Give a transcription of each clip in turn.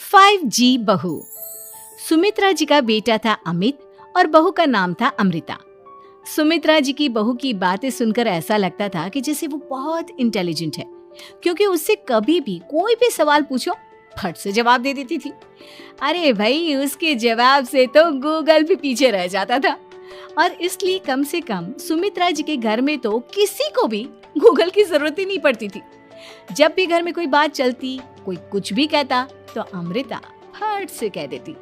5G बहू। सुमित्रा जी का बेटा था अमित और बहू का नाम था अमृता। सुमित्रा जी की बहू की बातें सुनकर ऐसा लगता था कि जैसे वो बहुत इंटेलिजेंट है, क्योंकि उससे कभी भी कोई भी सवाल पूछो फट से जवाब दे देती थी। अरे भाई, उसके जवाब से तो गूगल भी पीछे रह जाता था। और इसलिए कम से कम सुमित्रा जी के घर में तो किसी को भी गूगल की जरूरत ही नहीं पड़ती थी। जब भी घर में कोई बात चलती, कोई कुछ भी कहता, तो अमृता फट से कह देती,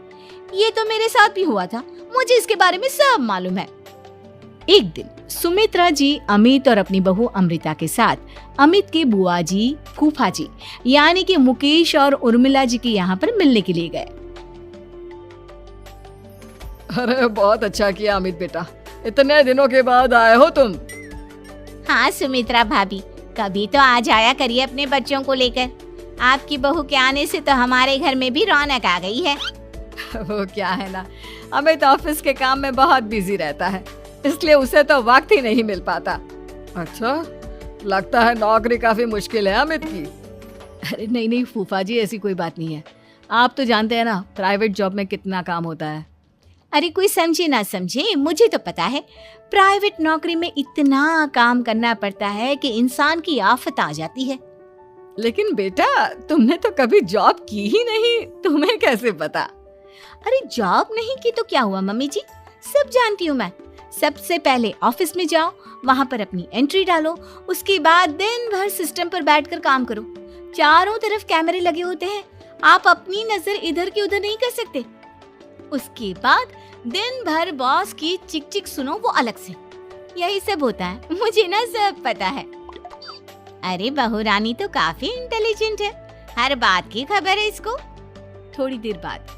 ये तो मेरे साथ भी हुआ था, मुझे इसके बारे में सब मालूम है। एक दिन सुमित्रा जी अमित और अपनी बहू अमृता के साथ अमित के बुआ जी, फूफा जी यानी कि मुकेश और उर्मिला जी के यहाँ पर मिलने के लिए गए। अरे बहुत अच्छा किया अमित बेटा, इतने दिनों के बाद आए हो तुम। हाँ सुमित्रा भाभी, कभी तो आ जाया करिए अपने बच्चों को लेकर। आपकी बहू के आने से तो हमारे घर में भी रौनक आ गई है। वो क्या है ना, अमित ऑफिस के काम में बहुत बिजी रहता है, इसलिए उसे तो वक्त ही नहीं मिल पाता। अच्छा, लगता है नौकरी काफी मुश्किल है अमित की। अरे नहीं फूफा जी, ऐसी कोई बात नहीं है। आप तो जानते हैं ना प्राइवेट जॉब में कितना काम होता है। अरे कोई समझे ना समझे, मुझे तो पता है प्राइवेट नौकरी में इतना काम करना पड़ता है कि इंसान की आफत आ जाती है। लेकिन बेटा, तुमने तो कभी जॉब की ही नहीं, तुम्हें कैसे पता? अरे जॉब नहीं की तो क्या हुआ मम्मी जी, सब जानती हूँ मैं। सबसे पहले ऑफिस में जाओ, वहाँ पर अपनी एंट्री डालो, उसके बाद दिन भर सिस्टम पर बैठकर काम करो। चारों तरफ कैमरे लगे होते हैं, आप अपनी नजर इधर की उधर नहीं कर सकते। उसके बाद दिन भर बॉस की चिक चिक सुनो, वो अलग से। यही सब होता है, मुझे ना सब पता है। अरे बहू रानी तो काफी इंटेलिजेंट है, हर बात की खबर है इसको। थोड़ी देर बाद,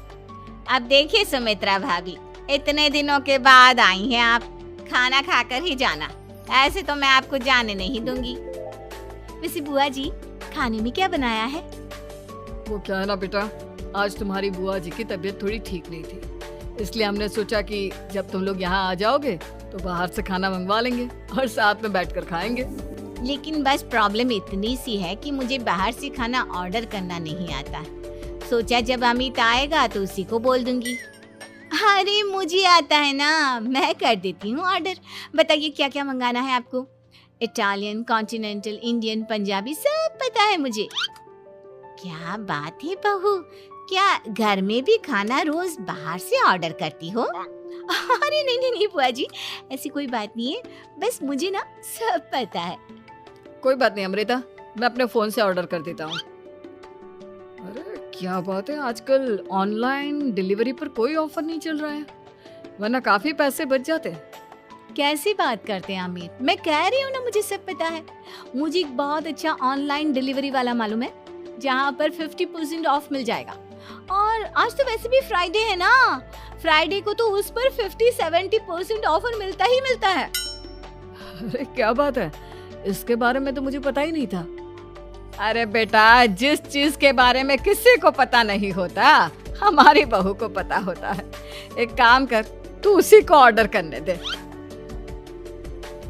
अब देखिए सुमित्रा भाभी, इतने दिनों के बाद आई हैं आप, खाना खाकर ही जाना, ऐसे तो मैं आपको जाने नहीं दूंगी। वैसे बुआ जी, खाने में क्या बनाया है? वो क्या है ना बेटा, आज तुम्हारी बुआ जी की तबीयत थोड़ी ठीक नहीं थी, इसलिए हमने सोचा कि जब तुम लोग यहाँ आ जाओगे तो बाहर से खाना मंगवा लेंगे और साथ में बैठकर खाएंगे। लेकिन बस प्रॉब्लम इतनी सी है कि मुझे बाहर से खाना ऑर्डर करना नहीं आता। सोचा जब अमित आएगा तो उसी को बोल दूंगी। अरे मुझे आता है ना, मैं कर देती हूँ ऑर्डर। बताइए क्या क्या मंगाना है आपको? इटालियन, कॉन्टिनेंटल, इंडियन, पंजाबी, सब पता है मुझे। क्या बात है बहू, क्या घर में भी खाना रोज बाहर से ऑर्डर करती हो? अरे नहीं बुआ जी, ऐसी कोई बात नहीं है, बस मुझे ना सब पता है। कोई बात नहीं अमृता, मैं अपने फोन से ऑर्डर कर देता हूँ। अरे क्या बात है, आजकल ऑनलाइन डिलीवरी पर कोई ऑफर नहीं चल रहा है, वरना काफी पैसे बच जाते। कैसी बात करते हैं अमित, मैं कह रही हूँ ना मुझे सब पता है। मुझे एक बहुत अच्छा ऑनलाइन डिलीवरी वाला मालूम है, जहाँ पर 50% ऑफ मिल जाएगा। और आज तो वैसे भी फ्राइडे है ना, फ्राइडे को तो उस पर 50-70% ऑफर मिलता ही मिलता है। अरे क्या बात है, इसके बारे में तो मुझे पता ही नहीं था। अरे बेटा, जिस चीज के बारे में किसी को पता नहीं होता, हमारी बहू को पता होता है। एक काम कर, तू उसी को ऑर्डर करने दे।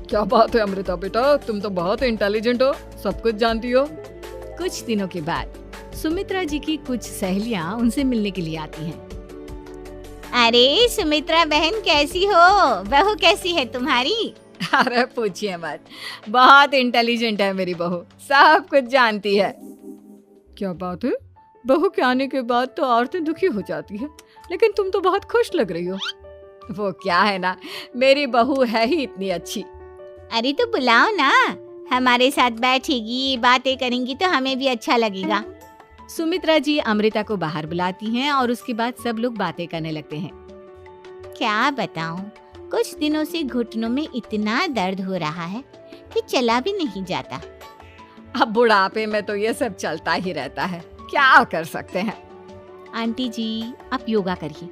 क्या बात है अमृता बेटा, तुम तो बहुत इंटेलिजेंट हो, सब कुछ जानती हो। कुछ दिनों के बाद सुमित्रा जी की कुछ सहेलियां उनसे मिलने के लिए आती हैं। अरे सुमित्रा बहन कैसी हो, बहू कैसी है तुम्हारी? अरे पूछिए मत, बहुत इंटेलिजेंट है मेरी बहू, सब कुछ जानती है। क्या बात है, बहू के आने के बाद तो औरतें दुखी हो जाती है, लेकिन तुम तो बहुत खुश लग रही हो। वो क्या है ना, मेरी बहू है ही इतनी अच्छी। अरे तो बुलाओ ना, हमारे साथ बैठेगी, बातें करेंगी तो हमें भी अच्छा लगेगा। सुमित्रा जी अमृता को बाहर बुलाती हैं और उसके बाद सब लोग बातें करने लगते हैं। क्या बताऊं, कुछ दिनों से घुटनों में इतना दर्द हो रहा है कि चला भी नहीं जाता। अब बुढ़ापे में तो ये सब चलता ही रहता है, क्या कर सकते हैं। आंटी जी, आप योगा करिए,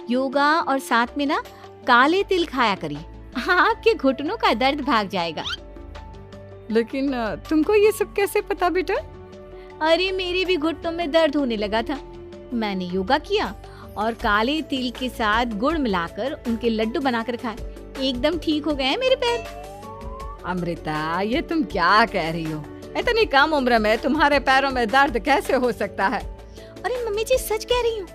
योगा और साथ में ना काले तिल खाया करिए, आपके घुटनों का दर्द भाग जाएगा। लेकिन तुमको ये सब कैसे पता बेटा? अरे मेरे भी घुटनों में दर्द होने लगा था, मैंने योगा किया और काले तिल के साथ गुड़ मिलाकर उनके लड्डू बनाकर खाए, एकदम ठीक हो गए हैं मेरे पैर। अमृता, ये तुम क्या कह रही हो? इतनी कम उम्र में तुम्हारे पैरों में दर्द कैसे हो सकता है? अरे मम्मी जी सच कह रही हूँ,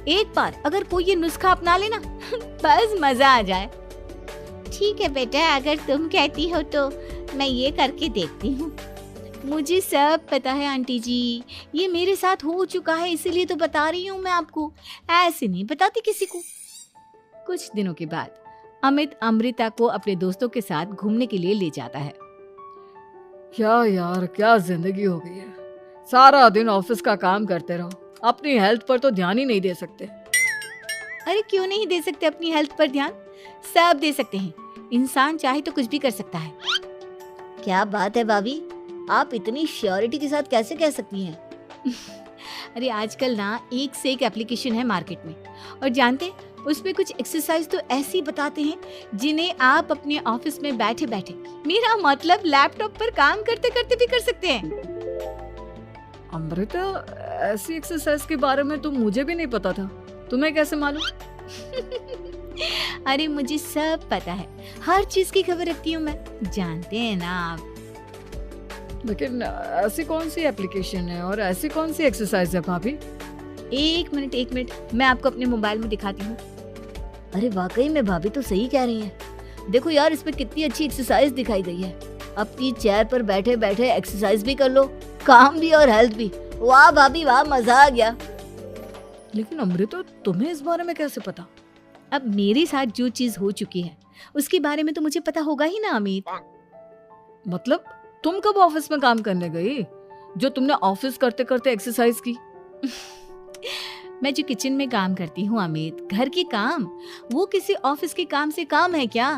एक बार अगर कोई ये नुस्खा अपना लेना बस मजा आ जाए। ठीक है बेटा, अगर तुम कहती हो तो मैं ये करके देखती हूँ। मुझे सब पता है आंटी जी, ये मेरे साथ हो चुका है, इसीलिए तो बता रही हूँ मैं आपको, ऐसे नहीं बताती किसी को। कुछ दिनों के बाद अमित अमृता को अपने दोस्तों के साथ घूमने के लिए ले जाता है। क्या यार, क्या जिंदगी हो गई है। सारा दिन ऑफिस का काम करते रहो, अपनी हेल्थ पर तो ध्यान ही नहीं दे सकते। अरे क्यों नहीं दे सकते अपनी हेल्थ पर ध्यान, सब दे सकते हैं। इंसान चाहे तो कुछ भी कर सकता है। क्या बात है भाभी, आप इतनी श्योरिटी के साथ कैसे कह सकती हैं? अरे आजकल ना एक से एक एप्लीकेशन है मार्केट में, और जानते हैं उसमें कुछ एक्सरसाइज तो ऐसी बताते हैं जिन्हें आप अपने ऑफिस में बैठे बैठे, मेरा मतलब लैपटॉप पर काम करते करते भी कर सकते हैं। अमृता, ऐसी एक्सरसाइज के बारे में तो मुझे भी नहीं पता था, तुम्हें कैसे मालूम? अरे मुझे सब पता है, हर चीज की खबर रखती हूँ मैं, जानते हैं ना आप। लेकिन ऐसी कौन सी एप्लीकेशन है और ऐसी कौन सी एक्सरसाइज है भाभी? एक मिनट, मैं आपको अपने मोबाइल में दिखाती हूँ। अरे वाकई में भाभी तो सही कह रही हैं। देखो यार, इसमें कितनी अच्छी एक्सरसाइज दिखाई गई है। अपनी चेयर पर बैठे बैठे एक्सरसाइज भी कर लो, काम भी और हेल्थ भी। वाह भाभी वाह, मजा आ गया। लेकिन अमृता, तुम्हें इस बारे में कैसे पता? अब मेरे साथ जो चीज हो चुकी है उसके बारे में तो मुझे पता होगा ही ना अमित। मतलब तुम कब ऑफिस में काम करने गई जो तुमने ऑफिस करते करते एक्सरसाइज की? मैं जो किचन में काम करती हूँ अमित, घर के काम, वो किसी ऑफिस के काम से काम है क्या?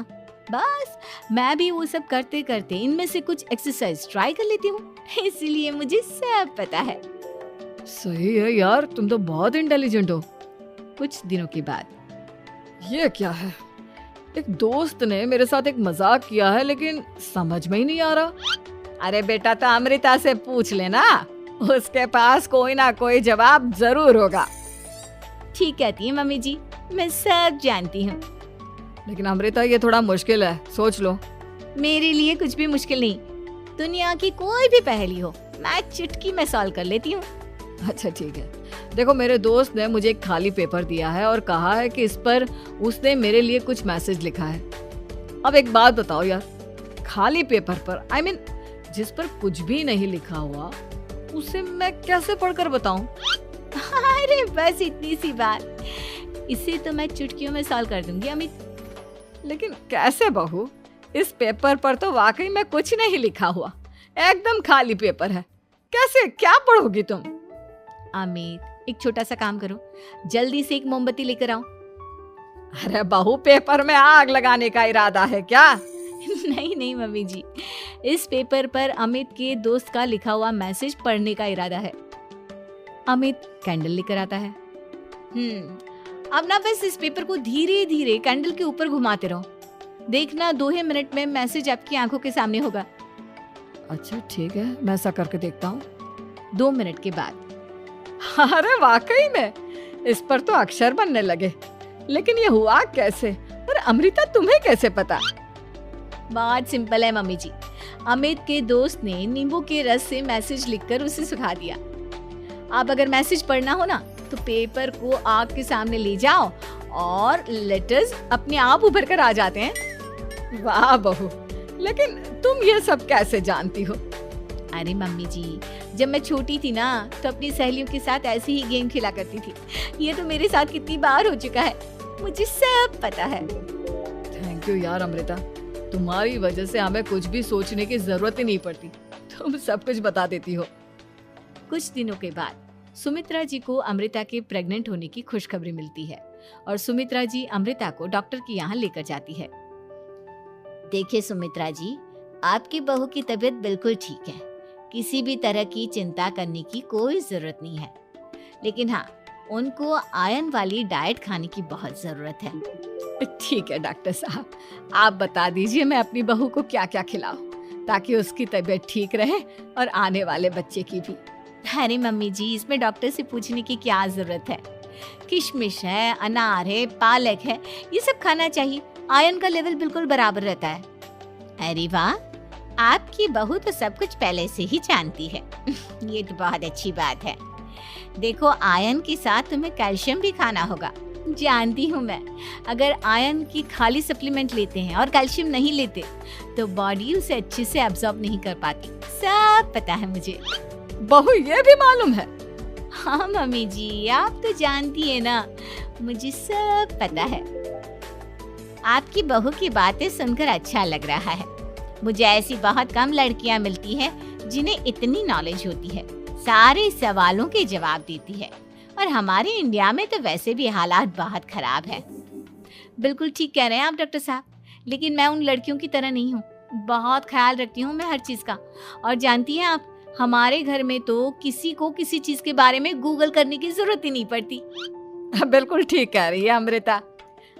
बस मैं भी वो सब करते करते इनमें से कुछ एक्सरसाइज ट्राई कर लेती हूँ, इसीलिए मुझे सब पता है। सही है यार, तुम तो बहुत इंटेलिजेंट हो। कुछ दिनों के बाद, ये क्या है? एक दोस्त ने मेरे साथ एक मजाक किया है, लेकिन समझ में ही नहीं आ रहा। अरे बेटा, तो अमृता से पूछ लेना, उसके पास कोई ना कोई जवाब जरूर होगा। ठीक कहती है मम्मी जी, मैं सब जानती हूँ। लेकिन अमृता, ये थोड़ा मुश्किल है, सोच लो। मेरे लिए कुछ भी मुश्किल नहीं, दुनिया की कोई भी पहेली हो मैं चुटकी में सॉल्व कर लेती हूँ। अच्छा ठीक है, देखो मेरे दोस्त ने मुझे एक खाली पेपर दिया है और कहा है कि इस पर उसने मेरे लिए कुछ मैसेज लिखा है। अब एक बात बताओ यार, खाली पेपर पर, I mean, जिस पर कुछ भी नहीं लिखा हुआ, उसे मैं कैसे पढ़कर बताऊं? अरे बस इतनी सी बात, इसे तो मैं चुटकियों में सॉल्व कर दूंगी अमित। लेकिन कैसे बहू? इस पेपर पर तो वाकई में कुछ नहीं लिखा हुआ, एकदम खाली पेपर है, कैसे, क्या पढ़ोगी तुम? अमित, एक छोटा सा काम करो, जल्दी से एक मोमबत्ती लेकर आओ। अरे बहू, पेपर में आग लगाने का इरादा है क्या? नहीं मम्मी जी, इस पेपर पर अमित के दोस्त का लिखा हुआ मैसेज पढ़ने का इरादा है। अमित कैंडल लेकर आता है। अब ना बस इस पेपर को धीरे धीरे कैंडल के ऊपर घुमाते रहो, देखना 2 ही मिनट में मैसेज आपकी आंखों के सामने होगा। अच्छा ठीक है, मैं ऐसा करके देखता हूँ। 2 मिनट के बाद, अरे वाकई में इस पर तो अक्षर बनने लगे, लेकिन ये हुआ कैसे? और अमृता, तुम्हें कैसे पता? बहुत सिंपल है मम्मी जी, अमित के दोस्त ने नींबू के रस से मैसेज लिखकर उसे सुखा दिया। अब अगर मैसेज पढ़ना हो ना, तो पेपर को आग के सामने ले जाओ और लेटर्स अपने आप उभर कर आ जाते हैं। वाह बहू, लेकिन तुम ये सब कैसे जानती हो? अरे मम्मी जी, जब मैं छोटी थी ना, तो अपनी सहेलियों के साथ ऐसे ही गेम खेला करती थी। ये तो मेरे साथ कितनी बार हो चुका है, मुझे सब पता है। थैंक यू यार अमृता, तुम्हारी वजह से हमें कुछ भी सोचने की जरूरत ही नहीं पड़ती, तुम सब कुछ बता देती हो। कुछ दिनों के बाद सुमित्रा जी को अमृता के प्रेग्नेंट होने की खुशखबरी मिलती है और सुमित्रा जी अमृता को डॉक्टर के यहाँ लेकर जाती है। देखिए सुमित्रा जी, आपकी बहू की तबीयत बिल्कुल ठीक है, किसी भी तरह की चिंता करने की कोई जरूरत नहीं है। लेकिन हाँ, उनको आयरन वाली डाइट खाने की बहुत जरूरत है। ठीक है डॉक्टर साहब, आप बता दीजिए मैं अपनी बहू को क्या क्या खिलाऊं ताकि उसकी तबीयत ठीक रहे और आने वाले बच्चे की भी। अरे मम्मी जी, इसमें डॉक्टर से पूछने की क्या जरूरत है, किशमिश है, अनार है, पालक है, ये सब खाना चाहिए, आयरन का लेवल बिल्कुल बराबर रहता है। अरे वाह, आपकी बहू तो सब कुछ पहले से ही जानती है। ये तो बहुत अच्छी बात है। देखो, आयरन के साथ तुम्हें कैल्शियम भी खाना होगा। जानती हूँ मैं, अगर आयरन की खाली सप्लीमेंट लेते हैं और कैल्शियम नहीं लेते तो बॉडी उसे अच्छे से एब्जॉर्ब नहीं कर पाती। सब पता है मुझे। बहू ये भी मालूम है? हाँ मम्मी जी, आप तो जानती है ना, मुझे सब पता है। आपकी बहू की बातें सुनकर अच्छा लग रहा है। मुझे ऐसी बहुत कम लड़कियां मिलती हैं जिन्हें इतनी नॉलेज होती है, सारे सवालों के जवाब देती है। और हमारे इंडिया में तो वैसे भी हालात बहुत खराब है। बिल्कुल ठीक कह रहे हैं आप डॉक्टर साहब, लेकिन मैं उन लड़कियों की तरह नहीं हूँ। बहुत ख्याल रखती हूँ मैं हर चीज का। और जानती हैं आप, हमारे घर में तो किसी को किसी चीज के बारे में गूगल करने की जरूरत ही नहीं पड़ती। बिल्कुल ठीक कह रही है अमृता।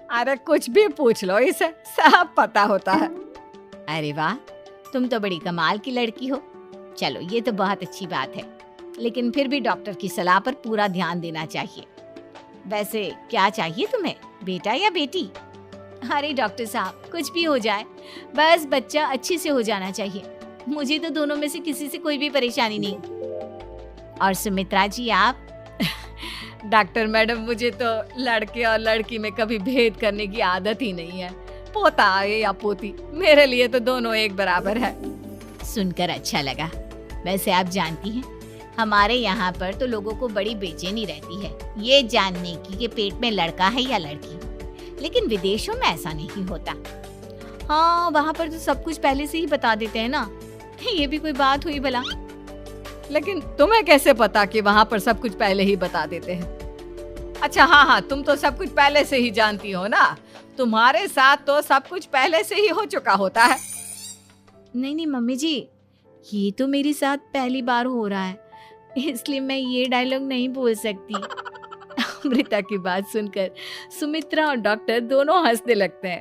अरे कुछ भी पूछ लो, इसे सब पता होता है। अरे वाह, तुम तो बड़ी कमाल की लड़की हो। चलो, ये तो बहुत अच्छी बात है, लेकिन फिर भी डॉक्टर की सलाह पर पूरा ध्यान देना चाहिए। वैसे क्या चाहिए तुम्हें, बेटा या बेटी? अरे डॉक्टर साहब, कुछ भी हो जाए, बस बच्चा अच्छे से हो जाना चाहिए। मुझे तो दोनों में से किसी से कोई भी परेशानी नहीं। और सुमित्रा जी, आप? डॉक्टर मैडम, मुझे तो लड़के और लड़की में कभी भेद करने की आदत ही नहीं है। पोता आए या पोती, मेरे लिए तो दोनों एक बराबर है। सुनकर अच्छा लगा। वैसे आप जानती हैं, हमारे यहाँ पर तो लोगों को बड़ी बेचैनी रहती है ये जानने की कि पेट में लड़का है या लड़की, लेकिन विदेशों में ऐसा नहीं होता। हाँ, वहाँ पर तो सब कुछ पहले से ही बता देते हैं ना। ये भी कोई बात हुई भला? लेकिन तुम्हें कैसे पता कि वहाँ पर सब कुछ पहले ही बता देते हैं? अच्छा हाँ, तुम तो सब कुछ पहले से ही जानती हो ना। तुम्हारे साथ तो सब कुछ पहले से ही हो चुका होता है। नहीं मम्मी जी, ये तो मेरे साथ पहली बार हो रहा है, इसलिए मैं ये डायलॉग नहीं बोल सकती। अमृता की बात सुनकर सुमित्रा और डॉक्टर दोनों हंसने लगते हैं।